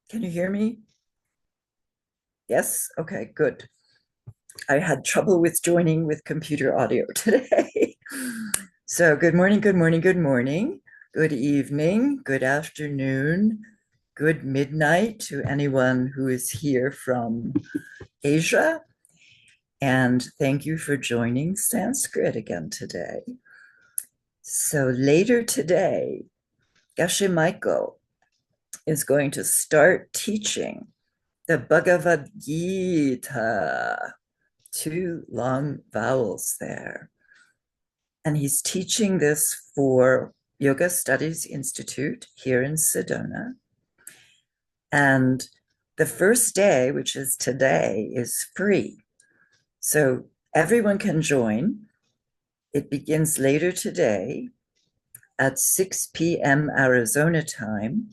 Can you hear me? Yes? Okay, good. I had trouble with joining with computer audio today. So, good morning, good morning, good morning, good evening, good afternoon, good midnight to anyone who is here from Asia. And thank you for joining Sanskrit again today. So, later today, Geshe Michael is going to start teaching the Bhagavad Gita. Two long vowels there. And he's teaching this for Yoga Studies Institute here in Sedona. And the first day, which is today, is free. So everyone can join. It begins later today at 6 p.m. Arizona time.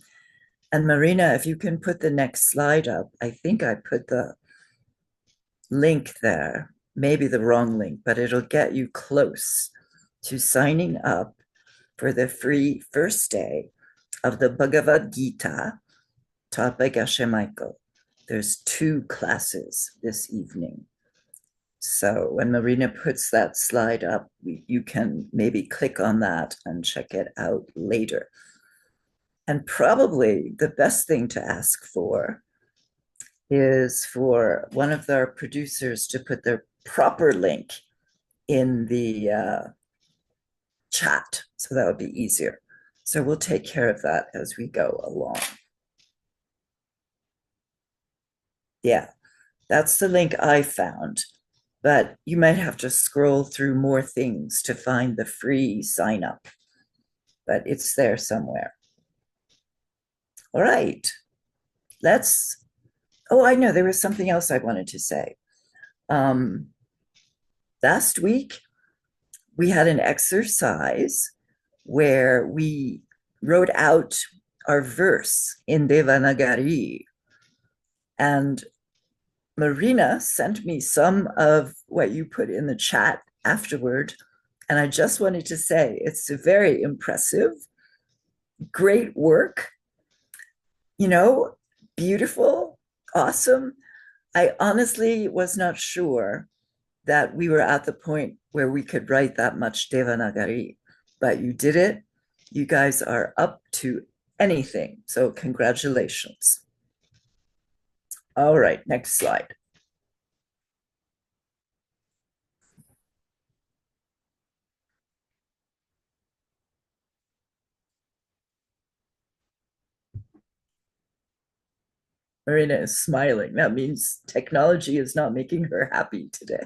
And Marina, if you can put the next slide up, I think I put the link there, maybe the wrong link, but it'll get you close to signing up for the free first day of the Bhagavad Gita taught by Geshe Michael. There's two classes this evening. So when Marina puts that slide up, you can maybe click on that and check it out later. And probably the best thing to ask for is for one of our producers to put their proper link in the chat. So that would be easier. So we'll take care of that as we go along. Yeah, that's the link I found, but you might have to scroll through more things to find the free sign up, but it's there somewhere. All right, I know there was something else I wanted to say. Last week, we had an exercise where we wrote out our verse in Devanagari. And Marina sent me some of what you put in the chat afterward. And I just wanted to say it's very impressive, great work, beautiful, awesome. I honestly was not sure that we were at the point where we could write that much Devanagari, but you did it. You guys are up to anything. So congratulations. All right, next slide. Marina is smiling. That means technology is not making her happy today.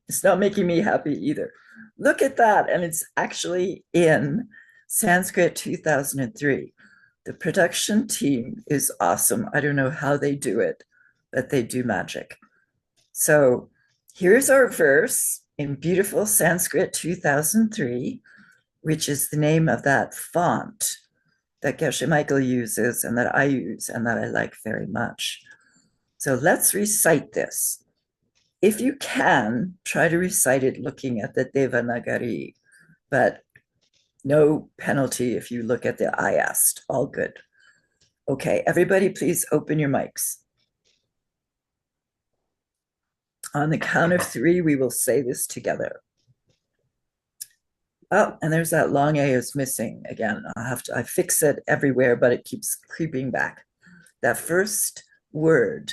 It's not making me happy either. Look at that. And it's actually in Sanskrit 2003. The production team is awesome. I don't know how they do it, but they do magic. So here's our verse in beautiful Sanskrit 2003, which is the name of that font that Geshe Michael uses and that I use and that I like very much. So let's recite this. If you can, try to recite it looking at the Devanagari, but no penalty if you look at the IAST. All good. Okay, everybody, please open your mics. On the count of three, we will say this together. Oh, and there's that long A is missing again. I fix it everywhere, but it keeps creeping back. That first word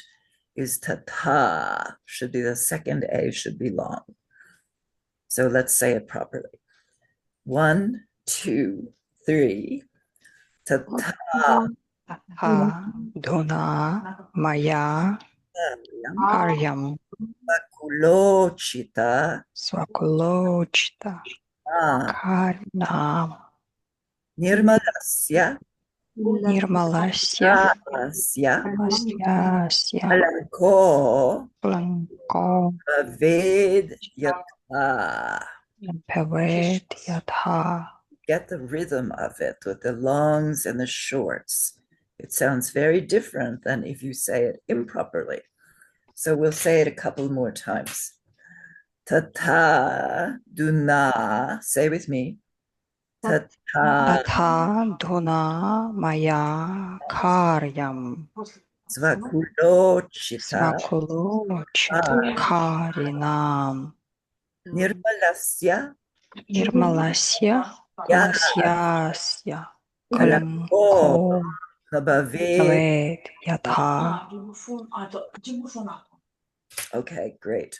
is tata, should be the second A, should be long. So let's say it properly. 1, 2, 3. Tata Dona Maya Karyam Kulochita Swakulochita Karnam Nirmalasya Nirmalasya Masyasya Alanko Blanko Ved Yatha. Pavet Yatha. Get the rhythm of it with the longs and the shorts. It sounds very different than if you say it improperly. So we'll say it a couple more times. Tata Duna, say with me. Tata Tata Duna Maya Karyam Svakulochita Svakulochitkarinam Nirmalasya Nirmalasya Ya Kalasyasya Kalako Kalanko Nabhave. Bhavet Yatha. Okay, great.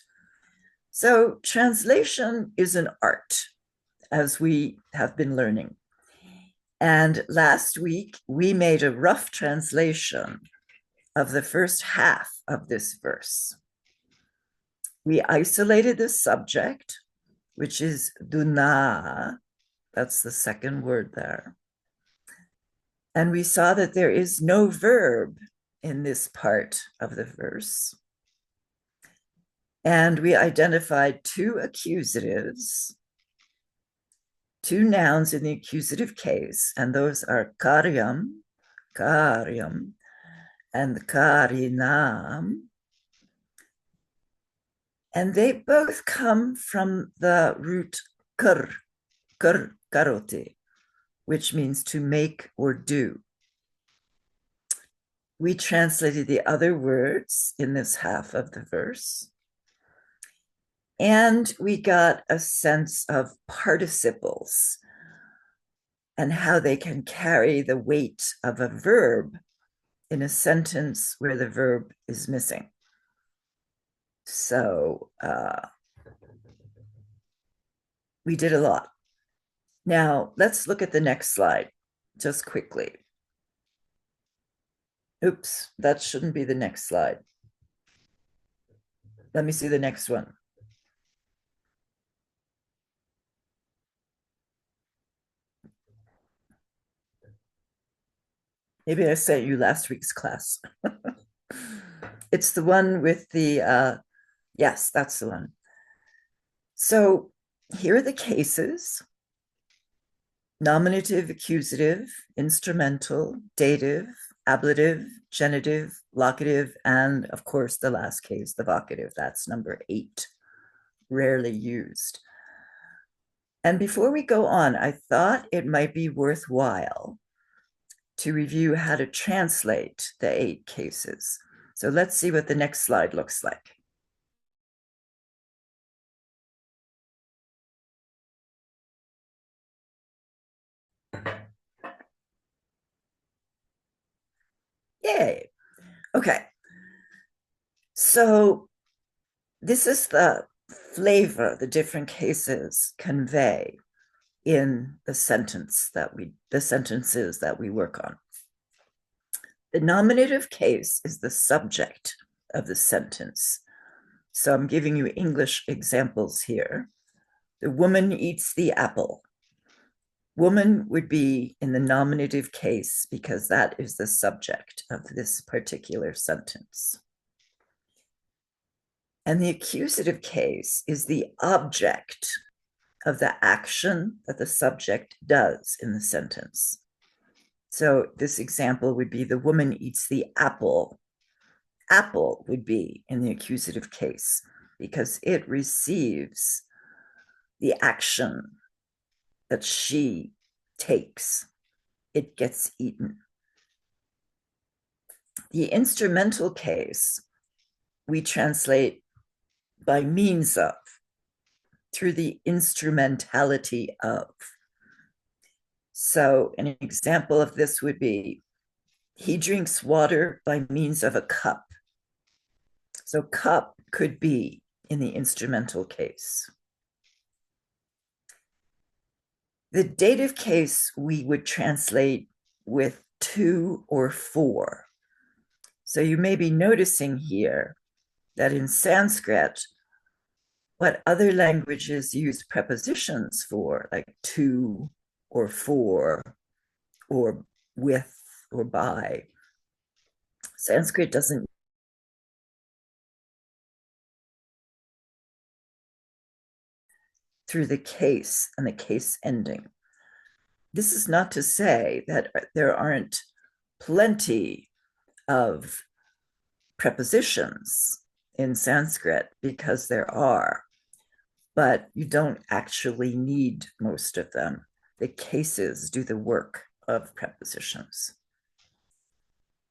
So translation is an art, as we have been learning. And last week, we made a rough translation of the first half of this verse. We isolated the subject, which is duna. That's the second word there. And we saw that there is no verb in this part of the verse. And we identified two accusatives, two nouns in the accusative case, and those are karyam, and karinam. And they both come from the root karote, which means to make or do. We translated the other words in this half of the verse. And we got a sense of participles and how they can carry the weight of a verb in a sentence where the verb is missing. So we did a lot. Now, let's look at the next slide just quickly. Oops, that shouldn't be the next slide. Let me see the next one. Maybe I sent you last week's class. It's the one with the, yes, that's the one. So here are the cases: nominative, accusative, instrumental, dative, ablative, genitive, locative, and of course the last case, the vocative. That's number 8, rarely used. And before we go on, I thought it might be worthwhile to review how to translate the 8 cases. So let's see what the next slide looks like. Yay. Okay. So this is the flavor the different cases convey in the sentences that we work on. The nominative case is the subject of the sentence. So I'm giving you English examples here. The woman eats the apple. Woman would be in the nominative case because that is the subject of this particular sentence. And the accusative case is the object of the action that the subject does in the sentence. So this example would be the woman eats the apple. Apple would be in the accusative case because it receives the action that she takes. It gets eaten. The instrumental case we translate by means of, through the instrumentality of. So an example of this would be, he drinks water by means of a cup. So cup could be in the instrumental case. The dative case we would translate with to or for. So you may be noticing here that in Sanskrit, what other languages use prepositions for, like to or for or with or by, Sanskrit doesn't. Through the case and the case ending. This is not to say that there aren't plenty of prepositions in Sanskrit, because there are, but you don't actually need most of them the cases do the work of prepositions.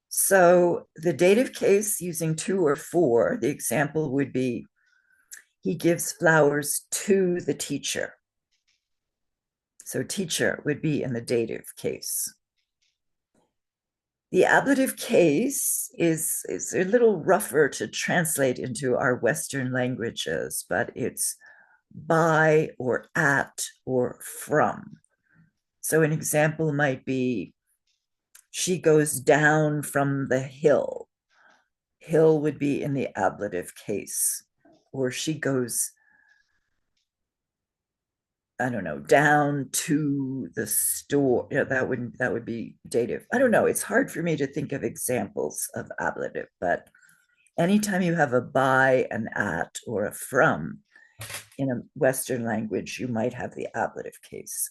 So the dative case using to or for, the example would be, he gives flowers to the teacher. So teacher would be in the dative case. The ablative case is a little rougher to translate into our Western languages, but it's by or at or from. So an example might be, she goes down from the hill. Hill would be in the ablative case. Or she goes, I don't know, down to the store. Yeah, that would be dative. I don't know. It's hard for me to think of examples of ablative, but anytime you have a by, an at, or a from in a Western language, you might have the ablative case.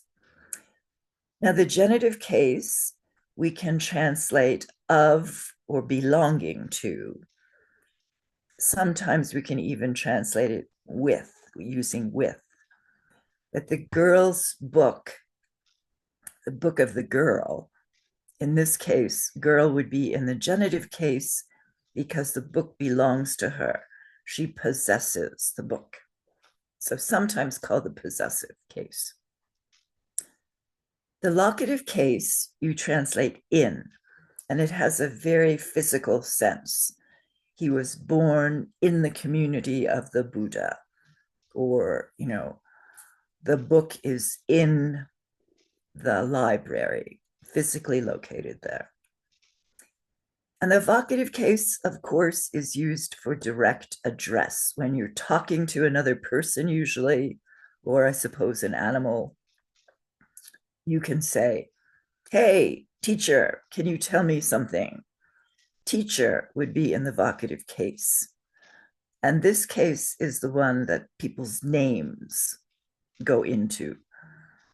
Now, the genitive case, we can translate of or belonging to. Sometimes we can even translate it with, using with. That the girl's book, the book of the girl, in this case, girl would be in the genitive case because the book belongs to her. She possesses the book. So sometimes called the possessive case. The locative case you translate in, and it has a very physical sense. He was born in the community of the Buddha, or, the book is in the library, physically located there. And the vocative case, of course, is used for direct address when you're talking to another person, usually, or I suppose an animal. You can say, hey, teacher, can you tell me something? Teacher would be in the vocative case. And this case is the one that people's names go into.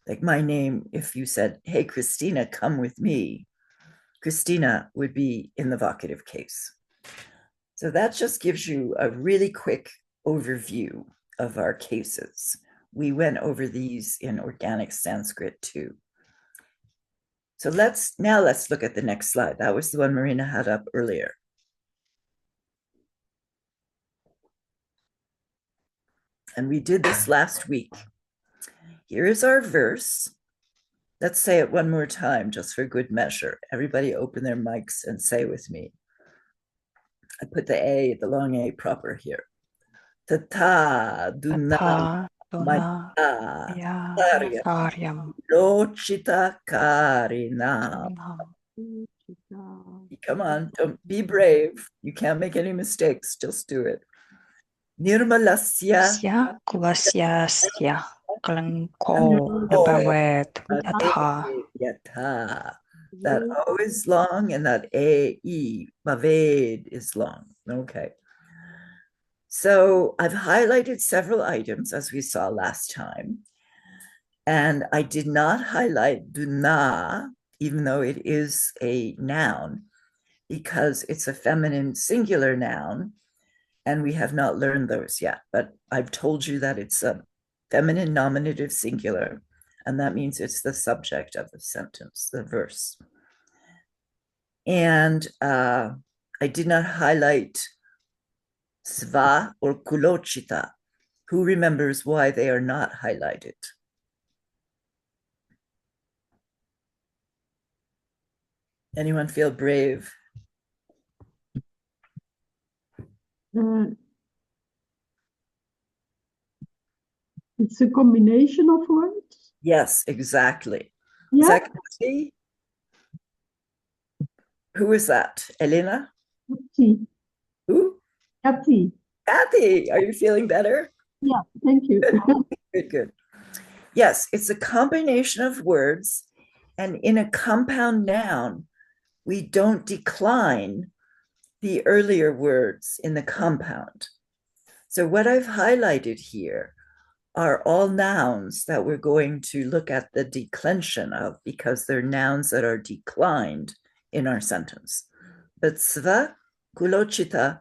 Like my name, if you said, hey, Christina, come with me, Christina would be in the vocative case. So that just gives you a really quick overview of our cases. We went over these in organic Sanskrit too. So let's look at the next slide. That was the one Marina had up earlier. And we did this last week. Here is our verse. Let's say it one more time, just for good measure. Everybody open their mics and say with me. I put the long A proper here. Tata duna Tata duna maya ya karya karyam lochita karina. Come on, don't be brave. You can't make any mistakes. Just do it. Nirmalasya Sya kulasya kalanko nabawet yatha. yatha. That O is long and that Maved is long. Okay. So I've highlighted several items as we saw last time. And I did not highlight duna, even though it is a noun, because it's a feminine singular noun. And we have not learned those yet. But I've told you that it's a feminine nominative singular. And that means it's the subject of the sentence, the verse. And I did not highlight sva or kulochita. Who remembers why they are not highlighted? Anyone feel brave? It's a combination of words. Yes, exactly. Yeah. Is that Kathy? Who is that? Elena? Kathy. Who? Kathy. Kathy, are you feeling better? Yeah, thank you. Good, good. Yes, it's a combination of words. And in a compound noun, we don't decline the earlier words in the compound. So what I've highlighted here are all nouns that we're going to look at the declension of because they're nouns that are declined in our sentence. But sva, kulochita,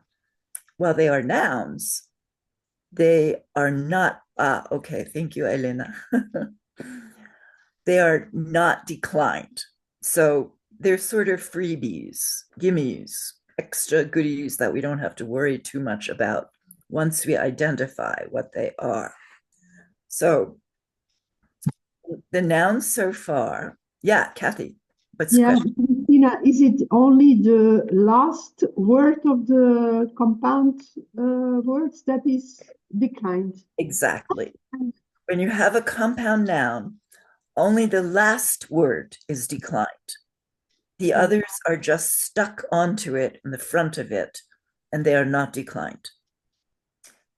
while they are nouns, they are not, okay, thank you, Elena. they are not declined. So they're sort of freebies, gimmies, extra goodies that we don't have to worry too much about once we identify what they are. So the nouns so far, yeah, Kathy, what's the question? Christina, is it only the last word of the compound words that is declined? Exactly. When you have a compound noun, only the last word is declined. The others are just stuck onto it in the front of it, and they are not declined.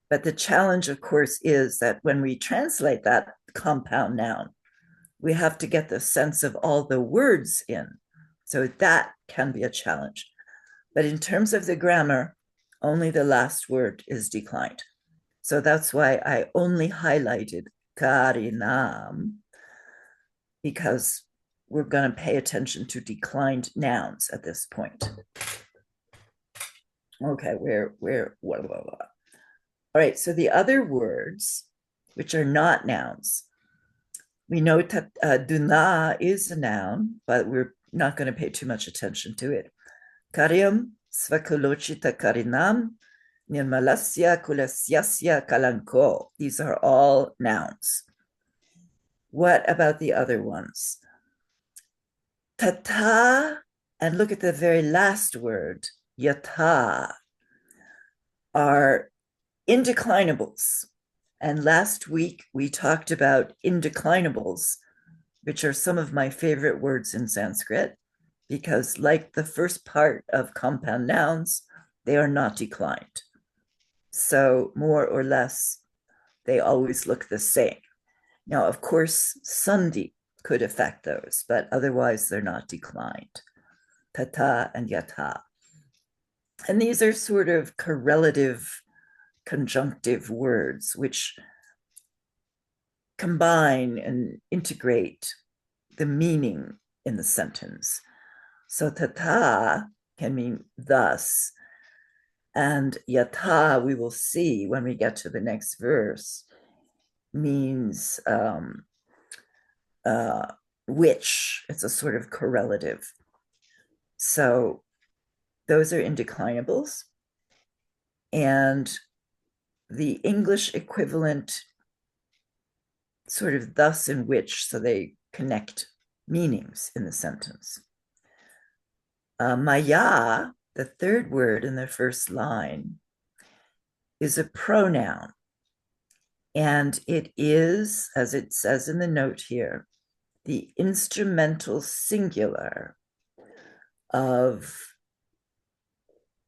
But the challenge, of course, is that when we translate that compound noun, we have to get the sense of all the words in. So that can be a challenge. But in terms of the grammar, only the last word is declined. So that's why I only highlighted karinam, because we're going to pay attention to declined nouns at this point. Okay, blah, blah, blah. All right, so the other words, which are not nouns, we know that duna is a noun, but we're not going to pay too much attention to it. Karyam, svakolochita karinam, nirmalasya kulasyasya kalanko. These are all nouns. What about the other ones? Tata, and look at the very last word, yata, are indeclinables. And last week we talked about indeclinables, which are some of my favorite words in Sanskrit, because like the first part of compound nouns, they are not declined. So more or less, they always look the same. Now, of course, sandhi could affect those, but otherwise they're not declined. Tata and yata. And these are sort of correlative conjunctive words, which combine and integrate the meaning in the sentence. So tata can mean thus, and yata, we will see when we get to the next verse, means which. It's a sort of correlative. So those are indeclinables. And the English equivalent, sort of thus and which, so they connect meanings in the sentence. Maya, the third word in the first line, is a pronoun. And it is, as it says in the note here, the instrumental singular of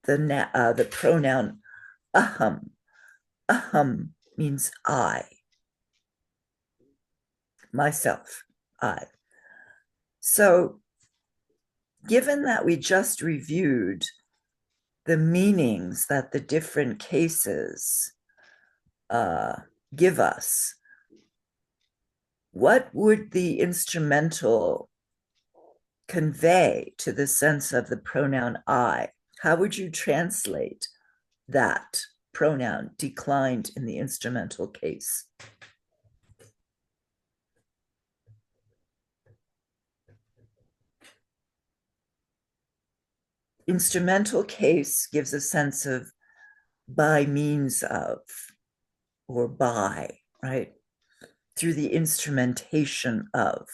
the pronoun aham. Aham means I, myself, I. So given that we just reviewed the meanings that the different cases give us, what would the instrumental convey to the sense of the pronoun I? How would you translate that pronoun declined in the instrumental case? Instrumental case gives a sense of by means of or by, right? Through the instrumentation of.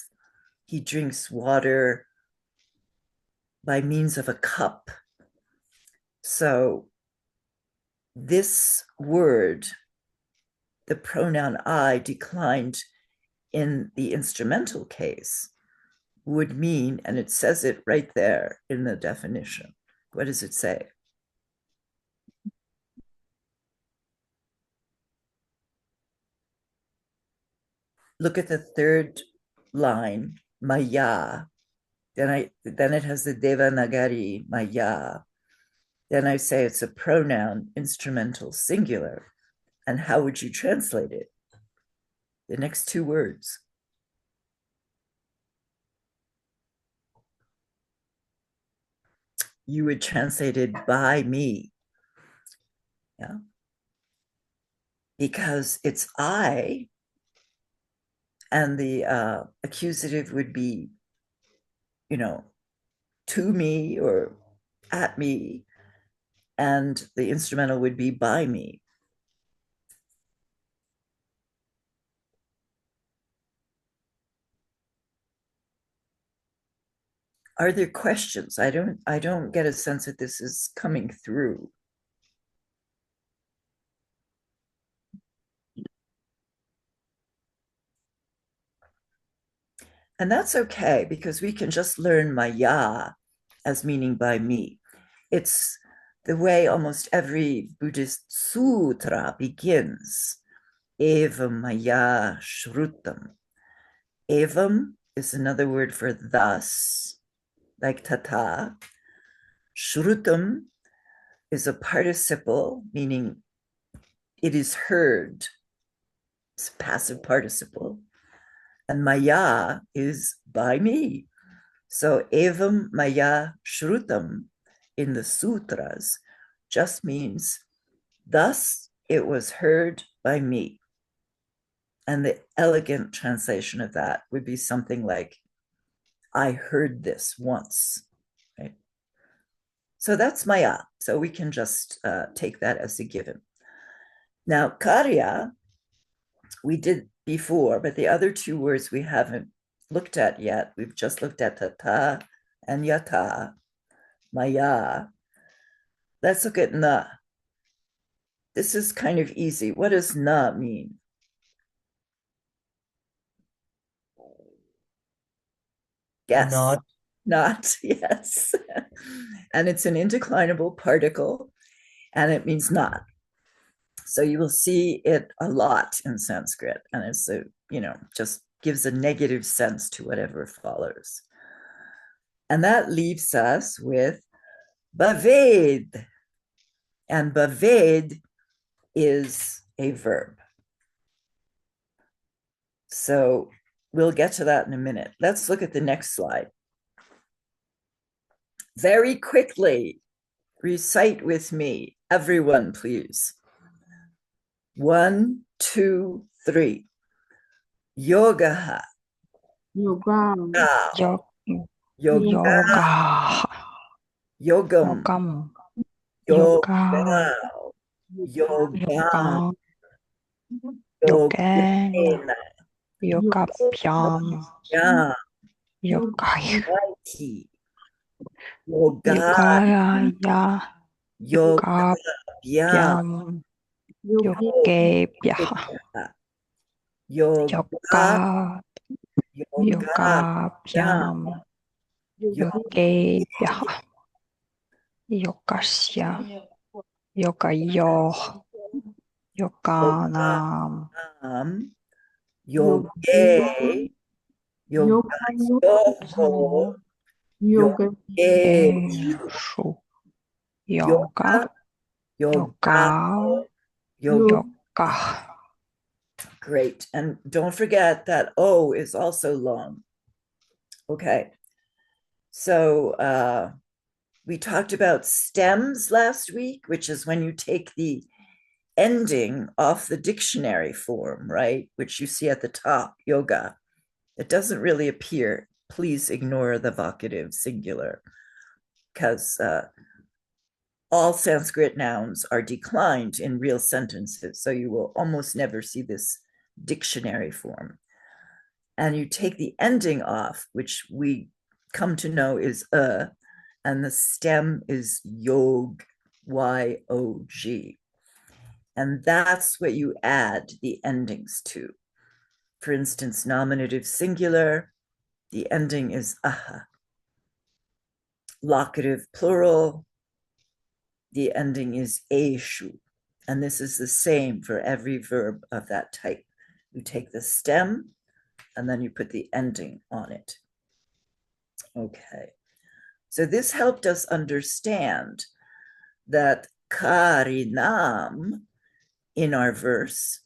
He drinks water by means of a cup. So this word, the pronoun I declined in the instrumental case, would mean, and it says it right there in the definition. What does it say? Look at the third line, maya. Then it has the Devanagari, maya. Then I say it's a pronoun, instrumental singular. And how would you translate it? The next two words. You would translate it by me. Yeah. Because it's I, and the accusative would be, to me or at me, and the instrumental would be by me. Are there questions? I don't get a sense that this is coming through. And that's okay, because we can just learn maya as meaning by me. It's the way almost every Buddhist sutra begins. Evam maya shrutam. Evam is another word for thus, like tata. Shrutam is a participle, meaning it is heard. It's a passive participle. And maya is by me. So evam maya shrutam in the sutras just means, thus it was heard by me. And the elegant translation of that would be something like, I heard this once, right? So that's maya. So we can just take that as a given. Now, karya, we did before, but the other two words we haven't looked at yet. We've just looked at tata and yata, maya. Let's look at na. This is kind of easy. What does na mean? Yes. Not, yes. And it's an indeclinable particle, and it means not. So you will see it a lot in Sanskrit, and it's just gives a negative sense to whatever follows. And that leaves us with baved. And baved is a verb. So we'll get to that in a minute. Let's look at the next slide. Very quickly, recite with me, everyone, please. 1, 2, 3. Yoga. Yoga. Yoga. Yogam. Yoga. Yoga. Yogena. Yogapyam. Yeah. Yogaya. Yoga. Yoga. Yogapyam. Yogebya. Yoga. Yogapyam. Yogebya. Yogasya. Yogayo. Yoganam. Yoge. Yogayoho. Yogeshu. Yoga. Yoga. Yoga. Great. And don't forget that O is also long. Okay. So we talked about stems last week, which is when you take the ending off the dictionary form, right? Which you see at the top, yoga. It doesn't really appear. Please ignore the vocative singular, because all Sanskrit nouns are declined in real sentences. So you will almost never see this dictionary form. And you take the ending off, which we come to know is and the stem is yog, Y-O-G. And that's what you add the endings to. For instance, nominative singular, the ending is aha. Locative plural, the ending is eshu. And this is the same for every verb of that type. You take the stem and then you put the ending on it. Okay. So this helped us understand that karinam in our verse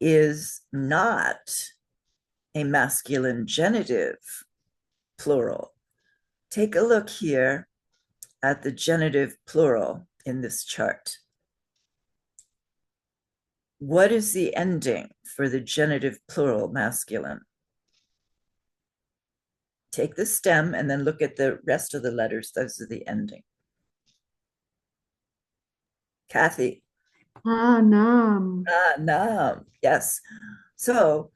is not a masculine genitive plural. Take a look here at the genitive plural in this chart. what is the ending for the genitive plural masculine? Take the stem and then look at the rest of the letters. Those are the ending. Kathy. Nam. Nam. Yes. So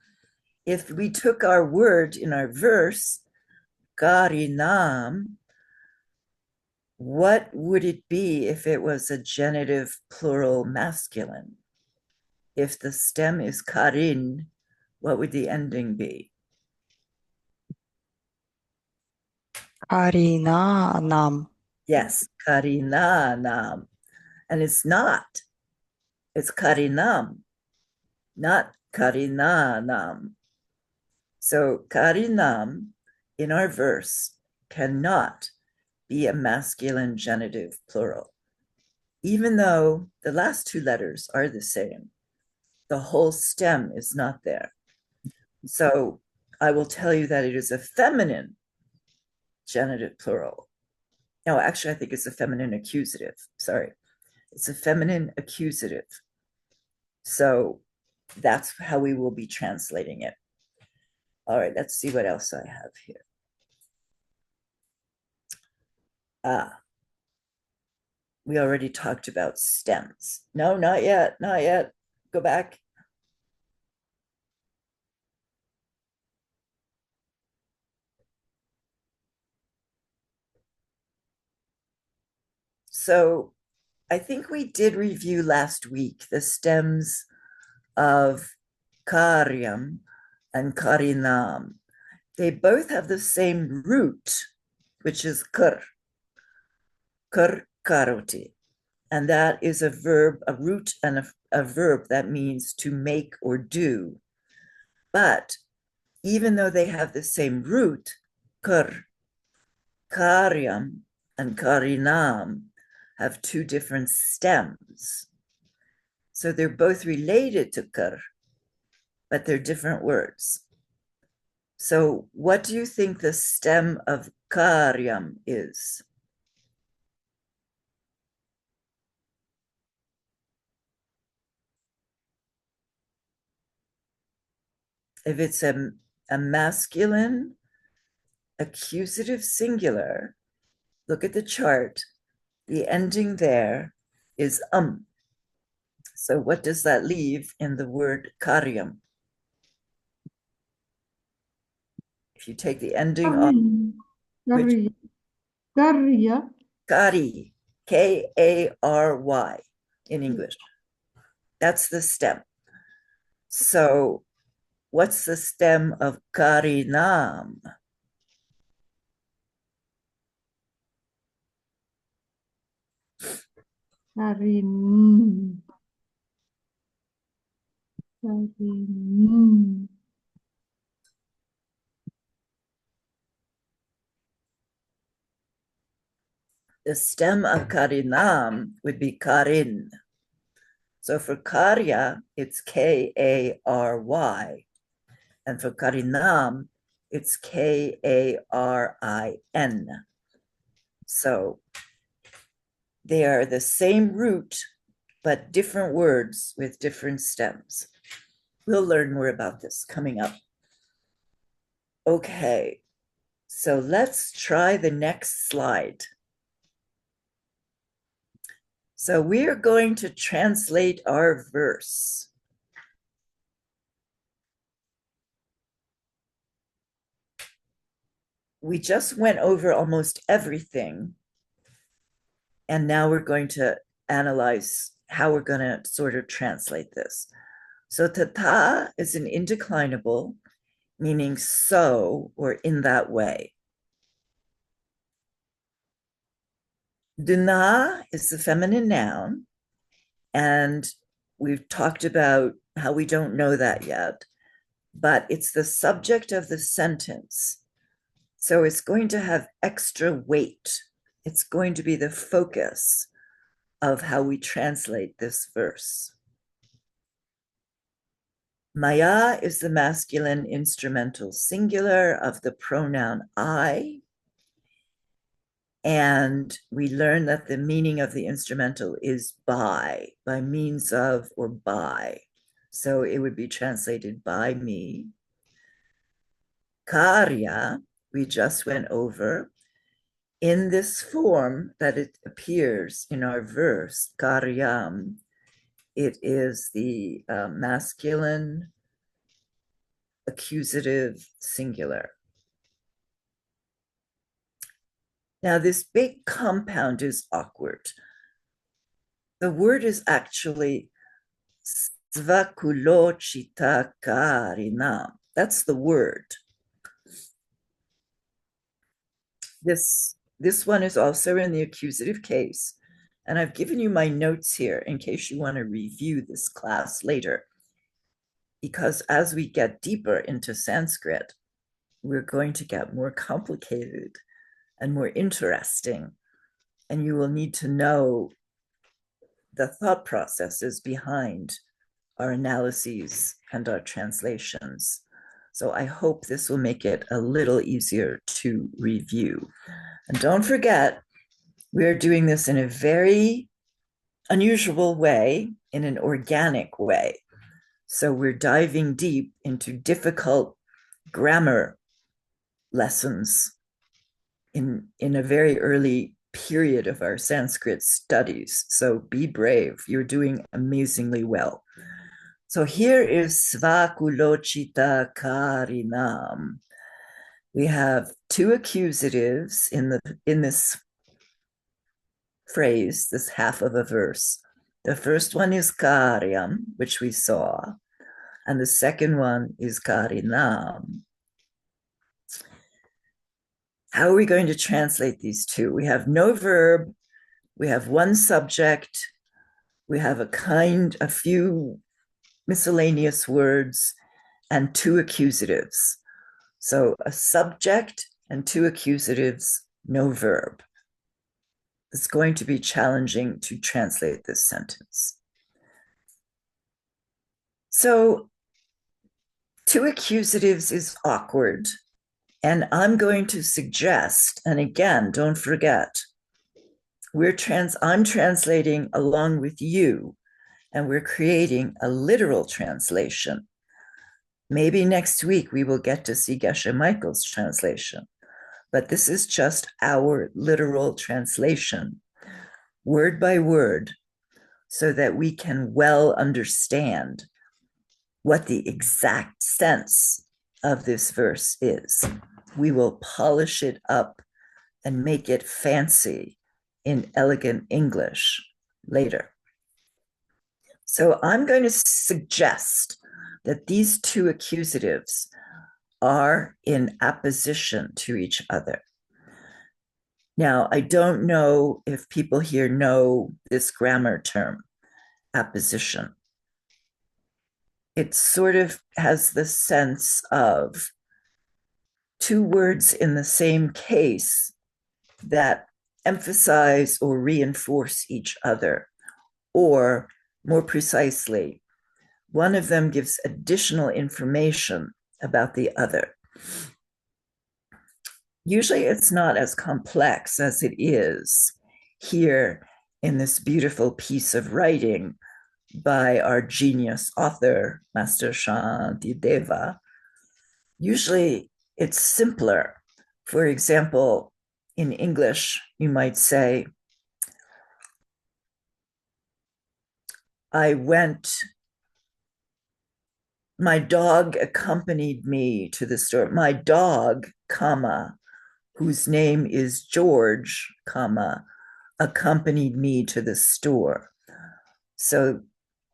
if we took our word in our verse, karinam, what would it be if it was a genitive plural masculine? If the stem is karin, what would the ending be? Karinanam. Yes, karinanam. And it's not. It's karinam, not karinanam. So karinam in our verse cannot be a masculine genitive plural. Even though the last two letters are the same, the whole stem is not there. So I will tell you that it is a feminine genitive plural. No, actually, I think it's a feminine accusative. Sorry. It's a feminine accusative. So that's how we will be translating it. All right, let's see what else I have here. We already talked about stems. No, not yet, not yet. Go back. So I think we did review last week the stems of karyam and karinam. They both have the same root, which is kar karoti. And that is a verb, a root and a verb that means to make or do. But even though they have the same root, kar, karyam, and karinam have two different stems. So they're both related to kar, but they're different words. So what do you think the stem of karyam is? If it's a masculine accusative singular, look at the chart. The ending there is So what does that leave in the word karyam? If you take the ending off, which Karya. kari, Kary in English. That's the stem. So what's the stem of karinam? Karin. Karin. The stem of karinam would be karin. So for karya, it's Kary. And for karinam, it's Karin. So they are the same root, but different words with different stems. We'll learn more about this coming up. Okay, so let's try the next slide. So we are going to translate our verse. We just went over almost everything, and now we're going to analyze how we're going to sort of translate this. So tata is an indeclinable, meaning so or in that way. Duna is the feminine noun, and we've talked about how we don't know that yet, but it's the subject of the sentence. So it's going to have extra weight. It's going to be the focus of how we translate this verse. Maya is the masculine instrumental singular of the pronoun I. And we learn that the meaning of the instrumental is by means of, or by. So it would be translated by me. Karya, we just went over. In this form that it appears in our verse, karyam, it is the masculine accusative singular. Now, this big compound is awkward. The word is actually svakulochita karinam. That's the word. This one is also in the accusative case. And I've given you my notes here in case you want to review this class later. Because as we get deeper into Sanskrit, we're going to get more complicated and more interesting. And you will need to know the thought processes behind our analyses and our translations. So I hope this will make it a little easier to review. And don't forget, we're doing this in a very unusual way, in an organic way. So we're diving deep into difficult grammar lessons in a very early period of our Sanskrit studies. So be brave. You're doing amazingly well. So here is Svakulochita Karinam. We have two accusatives in this phrase, this half of a verse. The first one is Karyam, which we saw, and the second one is Karinam. How are we going to translate these two? We have no verb, we have one subject, we have a few miscellaneous words, and two accusatives. So a subject and two accusatives, no verb. It's going to be challenging to translate this sentence. So two accusatives is awkward. And I'm going to suggest, and again, don't forget, I'm translating along with you, and we're creating a literal translation. Maybe next week we will get to see Geshe Michael's translation, but this is just our literal translation, word by word, so that we can well understand what the exact sense of this verse is. We will polish it up and make it fancy in elegant English later. So I'm going to suggest that these two accusatives are in apposition to each other. Now, I don't know if people here know this grammar term, apposition. It sort of has the sense of two words in the same case that emphasize or reinforce each other, or more precisely, one of them gives additional information about the other. Usually it's not as complex as it is here in this beautiful piece of writing by our genius author, Master Shantideva. Usually it's simpler. For example, in English, you might say, my dog accompanied me to the store. My dog, comma, whose name is George, comma, accompanied me to the store. So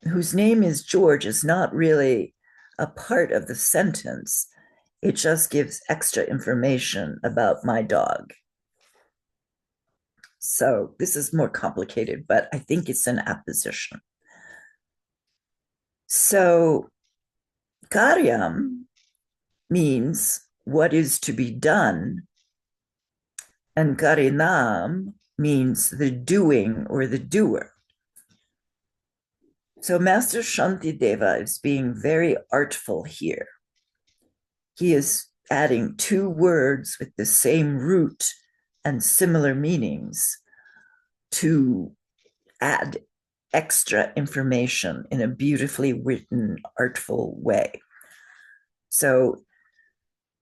whose name is George is not really a part of the sentence. It just gives extra information about my dog. So this is more complicated, but I think it's an apposition. So karyam means what is to be done, and karinam means the doing or the doer. So Master Shantideva is being very artful here. He is adding two words with the same root and similar meanings to add extra information in a beautifully written, artful way. So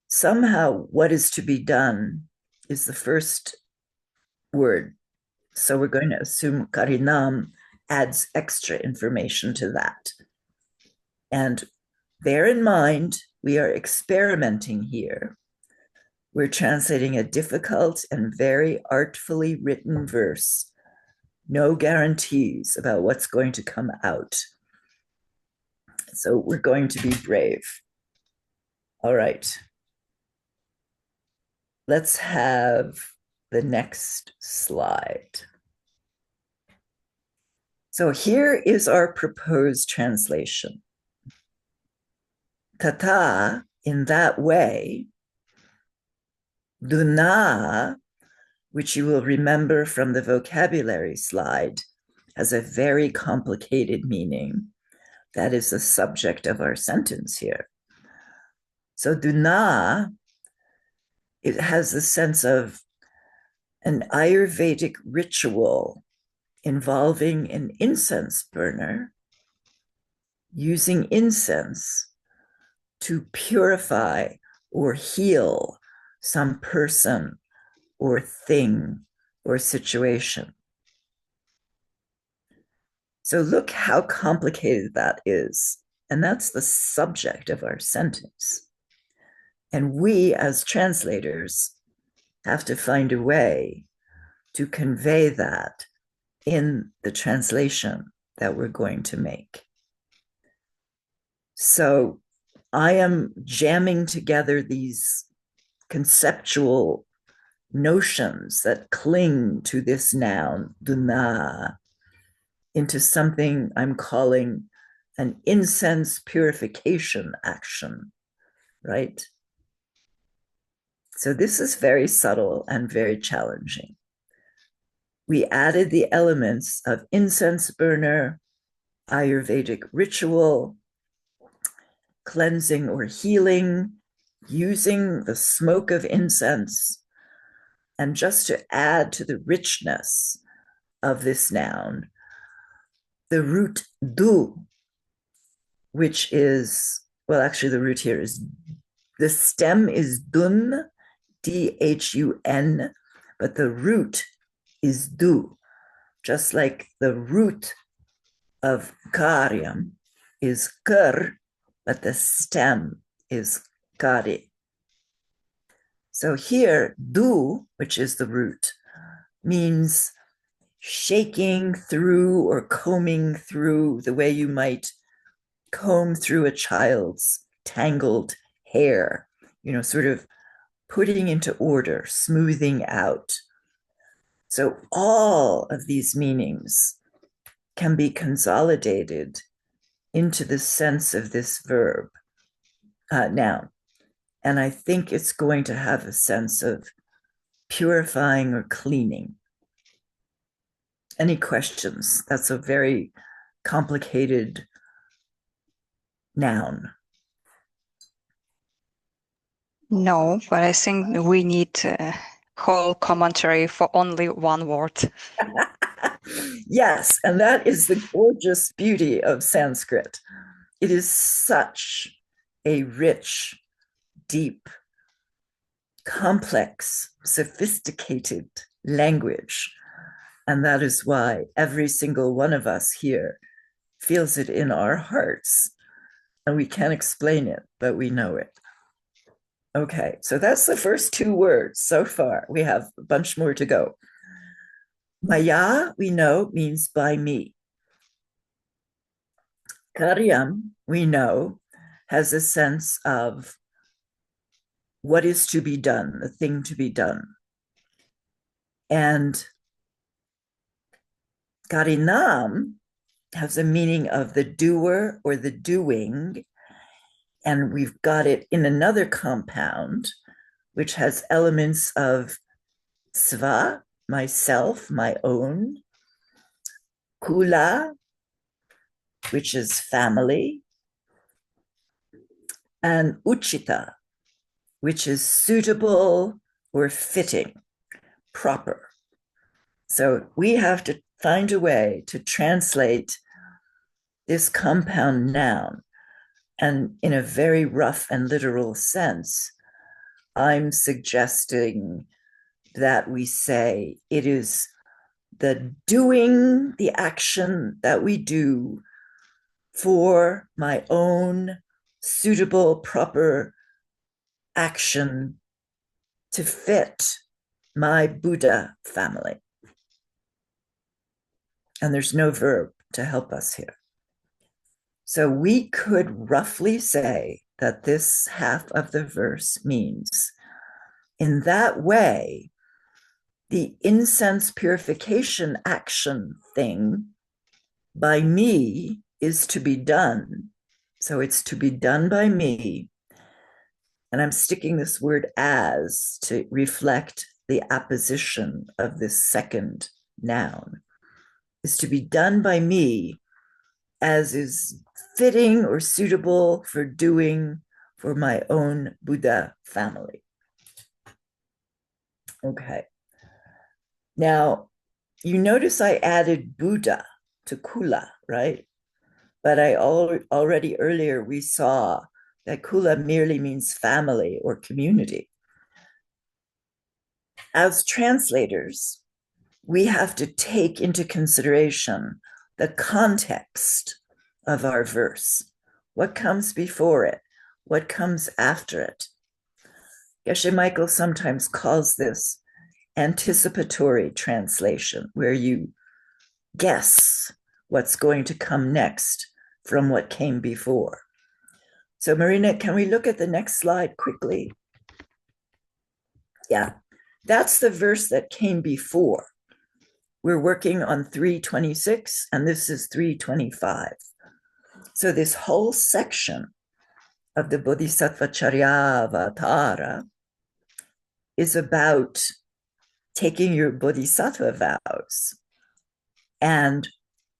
somehow what is to be done is the first word. So we're going to assume Karinam adds extra information to that. And bear in mind, we are experimenting here. We're translating a difficult and very artfully written verse. No guarantees about what's going to come out. So we're going to be brave. All right. Let's have the next slide. So here is our proposed translation. Tata, in that way, Duna, which you will remember from the vocabulary slide, has a very complicated meaning. That is the subject of our sentence here. So Duna, it has the sense of an Ayurvedic ritual involving an incense burner using incense to purify or heal some person or thing or situation. So look how complicated that is. And that's the subject of our sentence. And we, as translators, have to find a way to convey that in the translation that we're going to make. So I am jamming together these conceptual notions that cling to this noun, duna, into something I'm calling an incense purification action, right? So this is very subtle and very challenging. We added the elements of incense burner, Ayurvedic ritual, cleansing or healing, using the smoke of incense, and just to add to the richness of this noun, the root du, which is, well, actually the root here is, the stem is dun, D-H-U-N, but the root is du, just like the root of karyam is kar, but the stem is kari. So here, du, which is the root, means shaking through or combing through the way you might comb through a child's tangled hair, sort of putting into order, smoothing out. So all of these meanings can be consolidated into the sense of this verb, noun. And I think it's going to have a sense of purifying or cleaning. Any questions? That's a very complicated noun. No, but I think we need a whole commentary for only one word. Yes, and that is the gorgeous beauty of Sanskrit. It is such a rich, deep, complex, sophisticated language. And that is why every single one of us here feels it in our hearts. And we can't explain it, but we know it. Okay, so that's the first two words so far. We have a bunch more to go. Maya, we know, means by me. Karyam, we know, has a sense of what is to be done, the thing to be done. And Karinam has a meaning of the doer or the doing. And we've got it in another compound, which has elements of sva, myself, my own, kula, which is family, and uchita, which is suitable or fitting, proper. So we have to find a way to translate this compound noun. And in a very rough and literal sense, I'm suggesting that we say it is the doing, the action that we do for my own suitable, proper action to fit my Buddha family. And there's no verb to help us here. So we could roughly say that this half of the verse means, in that way, the incense purification action thing by me is to be done. So it's to be done by me. And I'm sticking this word as to reflect the apposition of this second noun, is to be done by me as is fitting or suitable for doing for my own Buddha family. Okay. Now, you notice I added Buddha to Kula, right? But I already earlier we saw that Kula merely means family or community. As translators, we have to take into consideration the context of our verse. What comes before it? What comes after it? Geshe Michael sometimes calls this anticipatory translation, where you guess what's going to come next from what came before. So Marina, can we look at the next slide quickly? Yeah, that's the verse that came before. We're working on 326, and this is 325. So this whole section of the Bodhisattva Charyavatara is about taking your Bodhisattva vows. And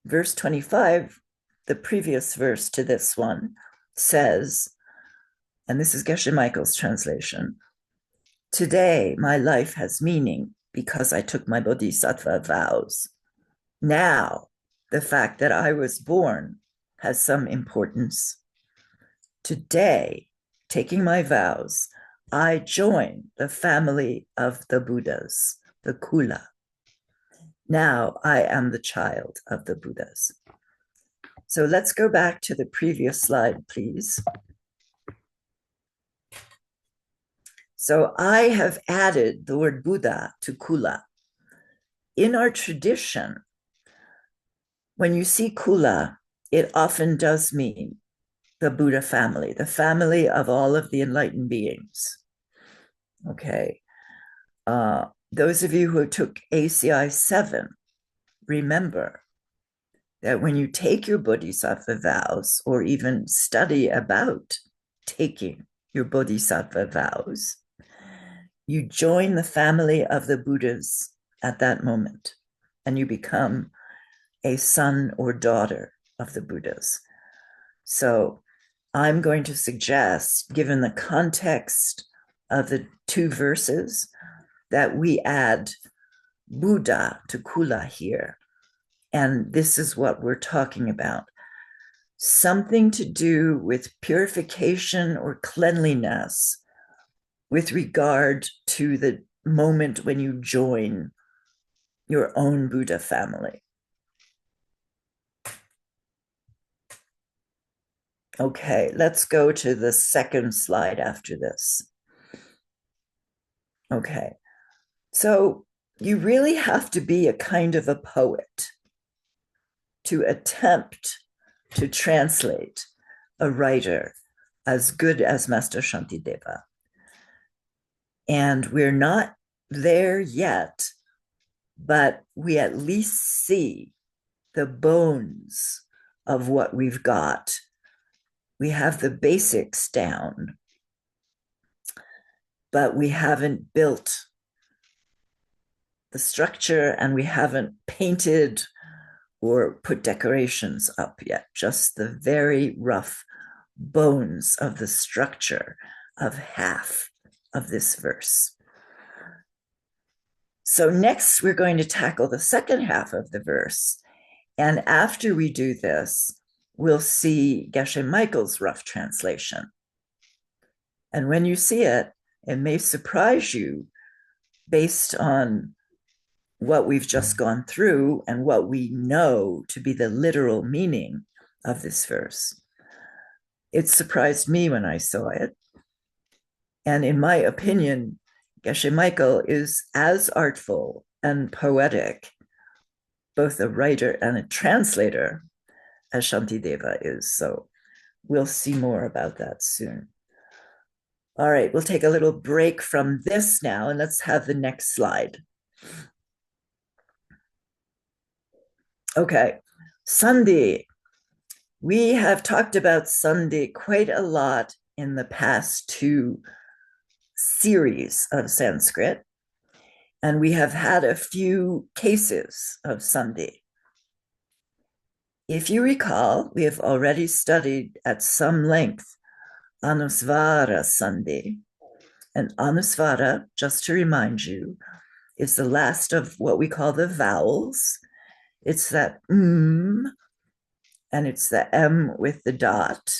verse 25, the previous verse to this one, says, and this is Geshe Michael's translation, today my life has meaning because I took my Bodhisattva vows. Now, the fact that I was born has some importance. Today, taking my vows, I join the family of the Buddhas, the Kula. Now I am the child of the Buddhas. So let's go back to the previous slide, please. So I have added the word Buddha to Kula. In our tradition, when you see Kula, it often does mean the Buddha family, the family of all of the enlightened beings. Okay. Those of you who took ACI 7, remember that when you take your Bodhisattva vows, or even study about taking your Bodhisattva vows, you join the family of the Buddhas at that moment, and you become a son or daughter of the Buddhas. So I'm going to suggest, given the context of the two verses, that we add Buddha to Kula here. And this is what we're talking about. Something to do with purification or cleanliness with regard to the moment when you join your own Buddha family. Okay, let's go to the second slide after this. Okay, so you really have to be a kind of a poet to attempt to translate a writer as good as Master Shantideva. And we're not there yet, but we at least see the bones of what we've got. We have the basics down, but we haven't built the structure, and we haven't painted or put decorations up yet, just the very rough bones of the structure of half of this verse. So next, we're going to tackle the second half of the verse. And after we do this, we'll see Geshe Michael's rough translation. And when you see it, it may surprise you based on what we've just gone through and what we know to be the literal meaning of this verse. It surprised me when I saw it. And in my opinion, Geshe Michael is as artful and poetic, both a writer and a translator, as Shantideva is. So we'll see more about that soon. All right, we'll take a little break from this now, and let's have the next slide. Okay, Sandhi. We have talked about Sandhi quite a lot in the past two series of Sanskrit, and we have had a few cases of Sandhi. If you recall, we have already studied at some length Anusvara Sandhi. And Anusvara, just to remind you, is the last of what we call the vowels. It's that and it's the M with the dot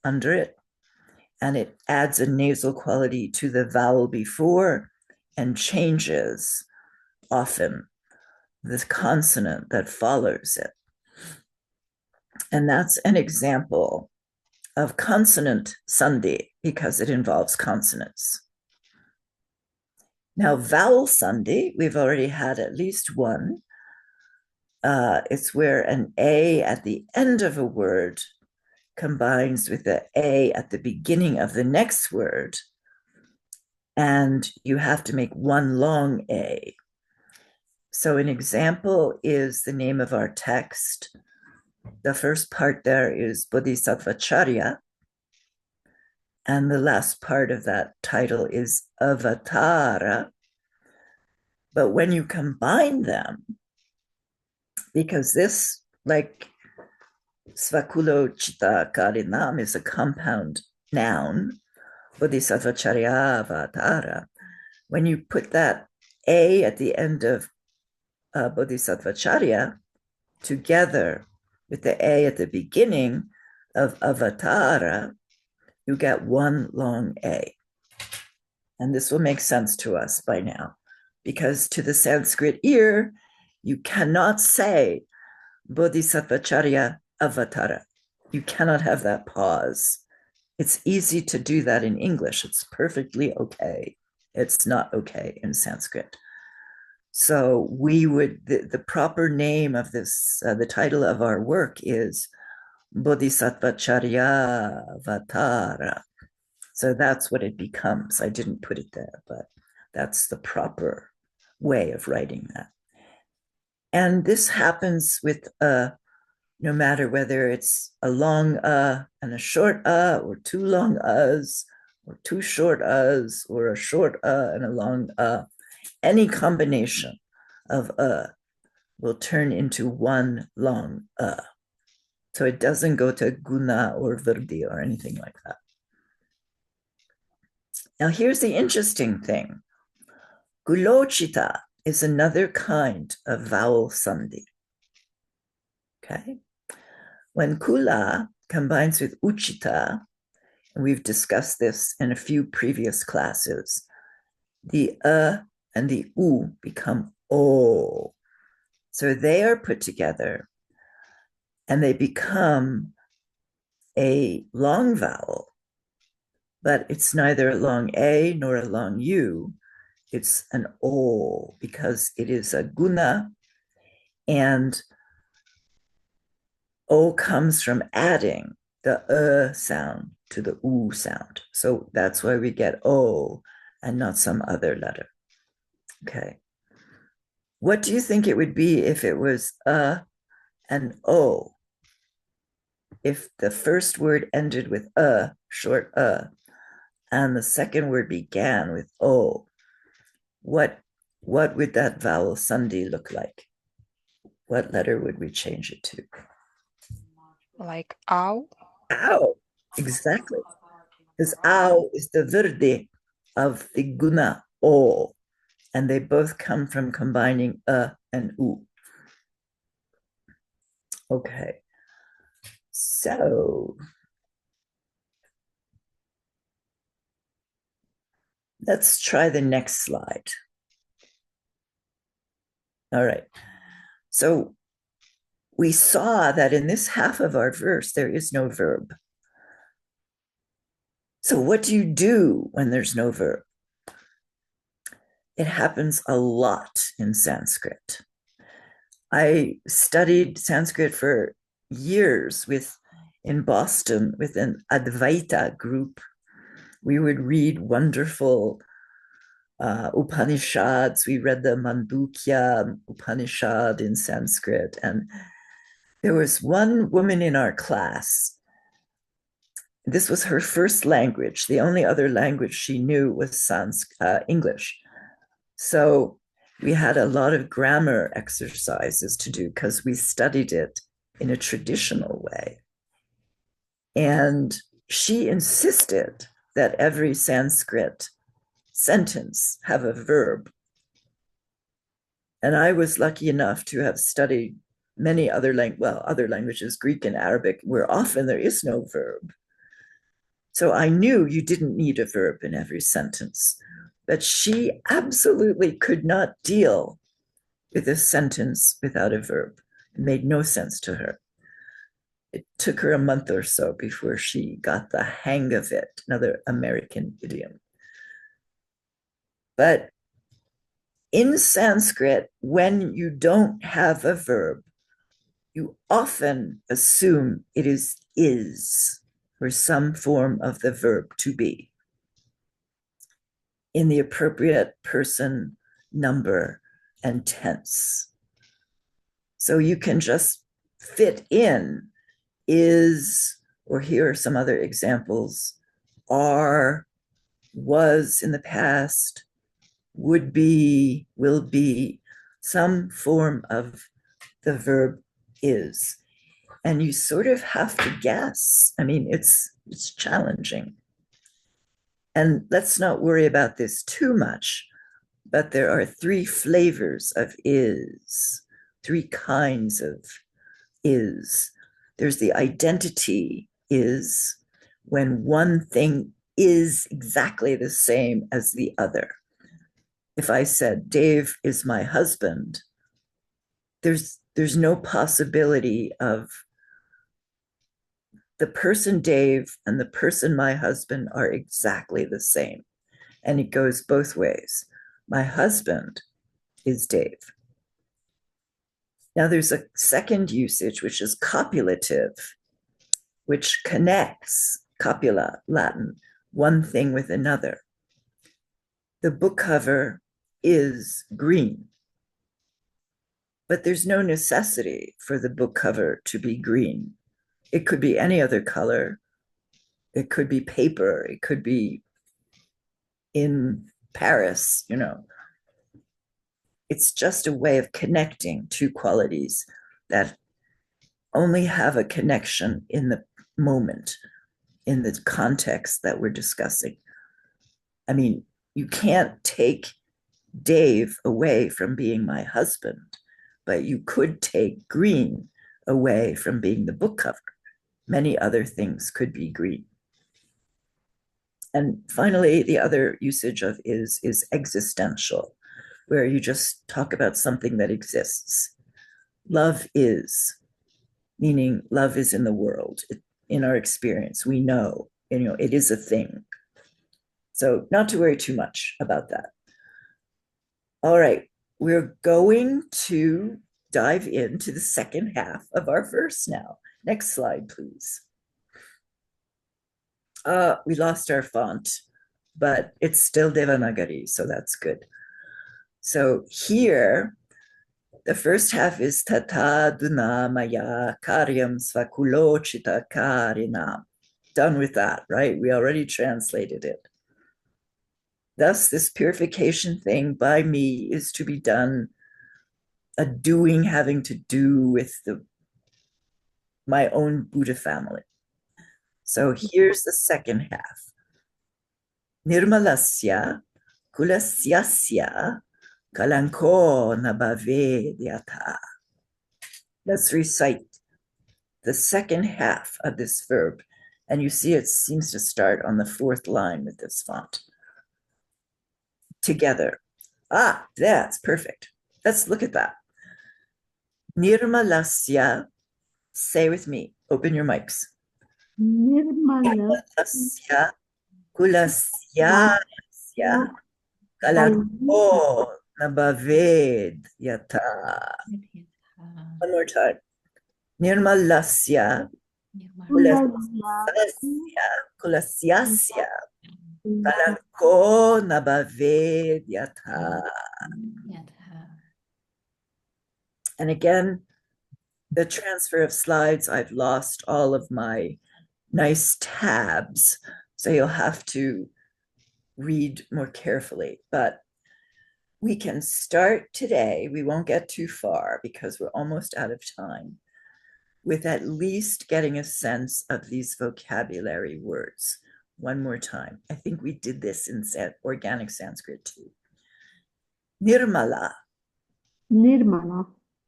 under it. And it adds a nasal quality to the vowel before and changes often the consonant that follows it. And that's an example of consonant sandhi because it involves consonants. Now, vowel sandhi, we've already had at least one. It's where an A at the end of a word combines with the A at the beginning of the next word, and you have to make one long A. So an example is the name of our text. The first part there is Bodhisattvacharya, and the last part of that title is Avatara. But when you combine them, because this, like Svakulo Chitta Karinam, is a compound noun, Bodhisattvacharya Avatara, when you put that A at the end of Bodhisattvacharya together with the A at the beginning of Avatara, you get one long A. And this will make sense to us by now, because to the Sanskrit ear, you cannot say Bodhisattvacharya Avatara. You cannot have that pause. It's easy to do that in English. It's perfectly okay. It's not okay in Sanskrit. So we would, the proper name of this, the title of our work is Bodhisattvacharya Avatara. So that's what it becomes. I didn't put it there, but that's the proper way of writing that. And this happens with no matter whether it's a long and a short or two long uhs, or two short uhs, or a short and a long any combination of will turn into one long So it doesn't go to guna or virdi or anything like that. Now here's the interesting thing. Gulochita is another kind of vowel sandhi. Okay? When kula combines with uchita, and we've discussed this in a few previous classes, the and the u become o. So they are put together and they become a long vowel, but it's neither a long A nor a long U. It's an O because it is a guna, and O comes from adding the sound to the U sound. So that's why we get O and not some other letter. Okay. What do you think it would be if it was and O? If the first word ended with short and the second word began with O, what would that vowel sandhi look like? What letter would we change it to? Like ow? Ow, exactly. Because ow is the virdi of the guna O, and they both come from combining and u. Okay, so let's try the next slide. All right, so we saw that in this half of our verse, there is no verb. So what do you do when there's no verb? It happens a lot in Sanskrit. I studied Sanskrit for years in Boston with an Advaita group. We would read wonderful Upanishads. We read the Mandukya Upanishad in Sanskrit. And there was one woman in our class. This was her first language. The only other language she knew was English. So we had a lot of grammar exercises to do because we studied it in a traditional way. And she insisted that every Sanskrit sentence have a verb. And I was lucky enough to have studied many other languages, Greek and Arabic, where often there is no verb. So I knew you didn't need a verb in every sentence. But she absolutely could not deal with a sentence without a verb. It made no sense to her. It took her a month or so before she got the hang of it, another American idiom. But in Sanskrit, when you don't have a verb, you often assume it is or some form of the verb to be in the appropriate person, number, and tense. So you can just fit in is, or here are some other examples, are, was in the past, would be, will be, some form of the verb is. And you sort of have to guess. I mean, it's challenging. And let's not worry about this too much, but there are three flavors of is, three kinds of is. There's the identity is, when one thing is exactly the same as the other. If I said, Dave is my husband, there's no possibility of the person Dave and the person my husband are exactly the same. And it goes both ways. My husband is Dave. Now there's a second usage, which is copulative, which connects, copula, Latin, one thing with another. The book cover is green, but there's no necessity for the book cover to be green. It could be any other color. It could be paper. It could be in Paris, you know. It's just a way of connecting two qualities that only have a connection in the moment, in the context that we're discussing. I mean, you can't take Dave away from being my husband, but you could take green away from being the book cover. Many other things could be green. And finally, the other usage of is existential, where you just talk about something that exists. Love is, meaning love is in the world. In our experience, we know, it is a thing. So not to worry too much about that. All right, we're going to dive into the second half of our verse now. Next slide, please. We lost our font, but it's still Devanagari, so that's good. So here, the first half is Tata Duna Maya Karyam Svakulochita Karinam. Done with that, right? We already translated it. Thus, this purification thing by me is to be done, a doing having to do with my own Buddha family. So here's the second half. Nirmalasya, kulasyasya, Kalanko nabave yata. Let's recite the second half of this verb. And you see it seems to start on the fourth line with this font. Together. Ah, that's perfect. Let's look at that. Nirmalasya. Say with me. Open your mics. Nirmala. Nirmalasya. Kulasya. Kalanko nabaved yata. One more time. Nirmalasya. Kulasyasya. Kalanko nabaved yata. And again, the transfer of slides, I've lost all of my nice tabs. So you'll have to read more carefully. But we can start today. We won't get too far because we're almost out of time with at least getting a sense of these vocabulary words. One more time. I think we did this in organic Sanskrit too. Nirmala. Nirmala.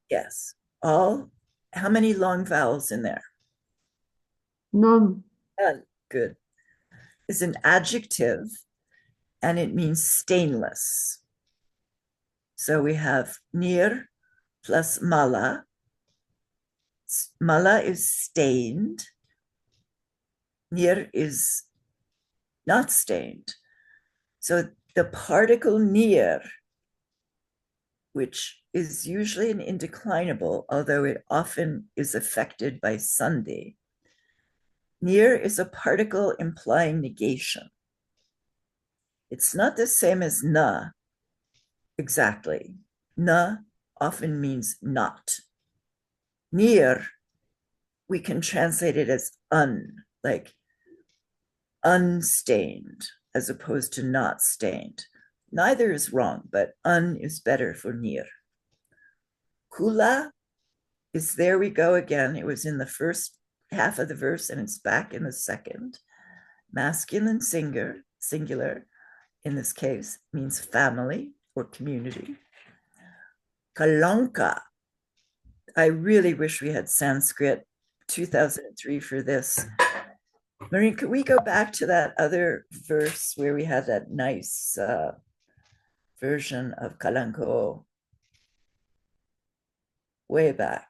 Yes. All. How many long vowels in there? None. None. Good. Is an adjective and it means stainless. So we have nir plus mala. Mala is stained. Nir is not stained. So the particle nir, which is usually an indeclinable, although it often is affected by sandhi. Nir is a particle implying negation. It's not the same as na exactly. Na often means not. Nir, we can translate it as like unstained, as opposed to not stained. Neither is wrong, but is better for nir. Kula is, there we go again. It was in the first half of the verse and it's back in the second. Masculine singular, in this case, means family or community. Kalanka. I really wish we had Sanskrit 2003 for this. Maureen, could we go back to that other verse where we had that nice version of Kalanko? Way back.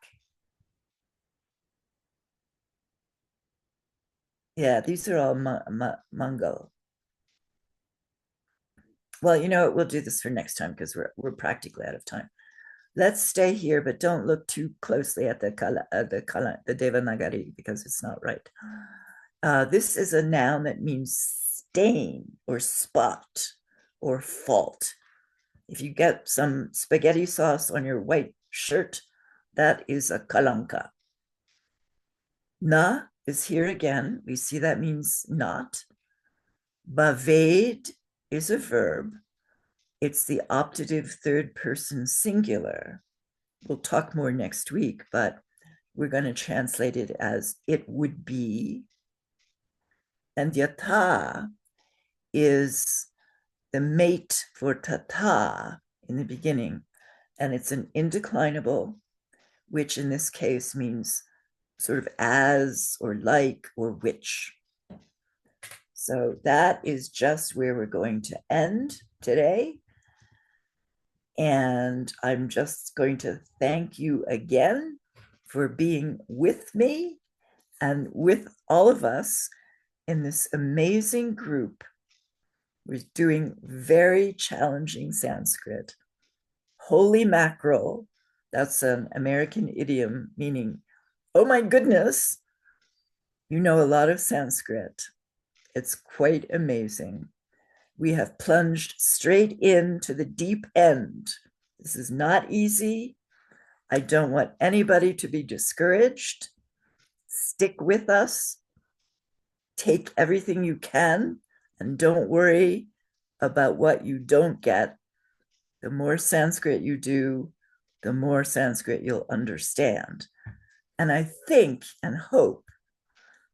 Yeah, these are all Mongol. Well, you know what? We'll do this for next time because we're practically out of time. Let's stay here, but don't look too closely at the Devanagari because it's not right. This is a noun that means stain or spot or fault. If you get some spaghetti sauce on your white shirt, that is a kalanka. Na is here again. We see that means not. Baved is a verb. It's the optative third person singular. We'll talk more next week, but we're going to translate it as it would be. And yata is the mate for tata in the beginning. And it's an indeclinable, which in this case means sort of as or like or which. So that is just where we're going to end today. And I'm just going to thank you again for being with me and with all of us in this amazing group. We're doing very challenging Sanskrit. Holy mackerel, that's an American idiom meaning, oh my goodness, you know a lot of Sanskrit. It's quite amazing. We have plunged straight into the deep end. This is not easy. I don't want anybody to be discouraged. Stick with us. Take everything you can and don't worry about what you don't get. The more Sanskrit you do, the more Sanskrit you'll understand. And I think and hope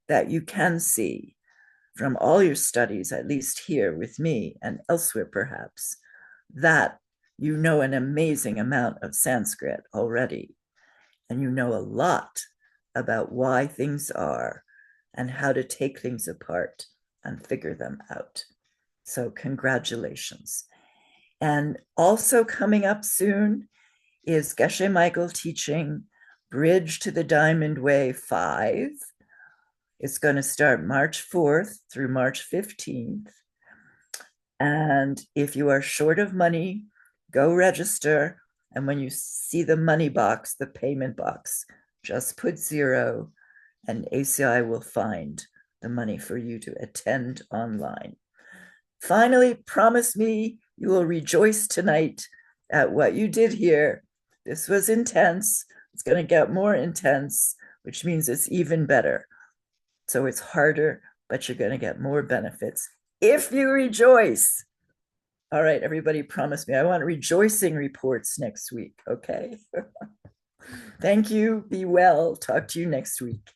that you can see from all your studies, at least here with me and elsewhere perhaps, that you know an amazing amount of Sanskrit already, and you know a lot about why things are and how to take things apart and figure them out. So congratulations. And also coming up soon is Geshe Michael teaching Bridge to the Diamond Way 5. It's going to start March 4th through March 15th. And if you are short of money, go register. And when you see the money box, the payment box, just put 0 and ACI will find the money for you to attend online. Finally, promise me you will rejoice tonight at what you did here. This was intense. It's going to get more intense, which means it's even better. So it's harder, but you're going to get more benefits if you rejoice. All right, everybody, promise me. I want rejoicing reports next week, okay? Thank you. Be well. Talk to you next week.